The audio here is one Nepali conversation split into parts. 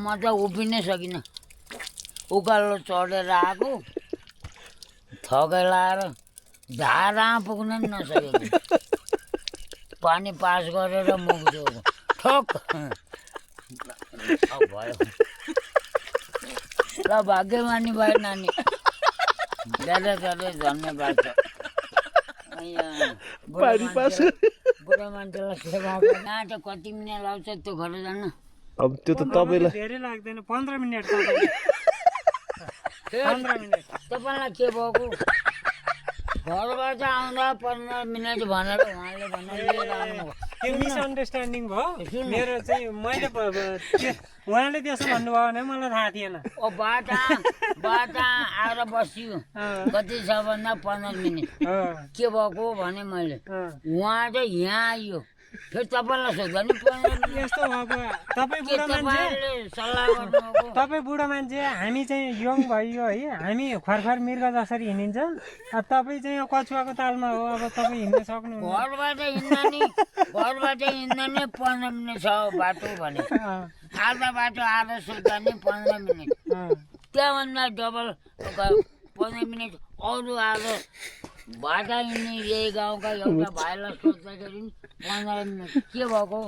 म त उभिनै सकिनँ उकालो चढेर आएको थकै लाएर झारा पुग्न नि नसकेको पानी पास गरेर मुग्छु ठोक भयो ल भाग्यमानी भयो नानी धेरै धेरै धन्यवाद छ बुढा मान्छेलाई सेवा कहाँ त कति मिनट लाग्छ त्यो घर जान अब त्यो त तपाईँलाई धेरै लाग्दैन 15 मिनेट 15 मिनेट तपाईँलाई के भएको घरबाट आउँदा 15 मिनट भनेर उहाँले भनेर लिएर आउनुभयो त्यो मिसअन्डरस्ट्यान्डिङ भयो मेरो चाहिँ मैले उहाँले त्यसो भन्नुभयो भने मलाई थाहा थिएन बाटा आएर बस्यो कति छ भन्दा 15 मिनट के भएको भने मैले उहाँ चाहिँ यहाँ आइयो फेरि तपाईँलाई सोध्दा नि 15 मिनट यस्तो भएको तपाईँ बुढा मान्छे तपाईँले सल्लाह गर्नुभएको तपाईँ बुढा मान्छे हामी चाहिँ यङ भइयो है हामी खरखर मृग जसरी हिँडिन्छ तपाईँ चाहिँ कछुवाको तालमा हो अब तपाईँ हिँड्न सक्नुहुन्न घरबाट हिँड्दा नि 15 मिनट छ बाटो भने आधा बाटो आधा सोध्दा नि 15 मिनट त्यहाँभन्दा डबल 15 मिनट अरू आधा बाटा हिँड्ने यही गाउँका एउटा भाइलाई सोद्धाखेरि 15 मिनट के भएको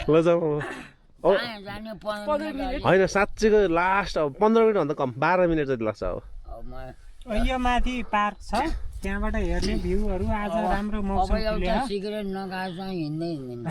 ल जाऊ कहाँ जाने 15 मिनट होइन साँच्चीको लास्ट अब 15 मिनटभन्दा कम 12 मिनट जति लाग्छ अब यो माथि पार्क छ त्यहाँबाट हेर्ने भ्यूहरू आज राम्रो मौसम अब एउटा सिगरेट नखाएसँग हिँड्दै हिँड्दैन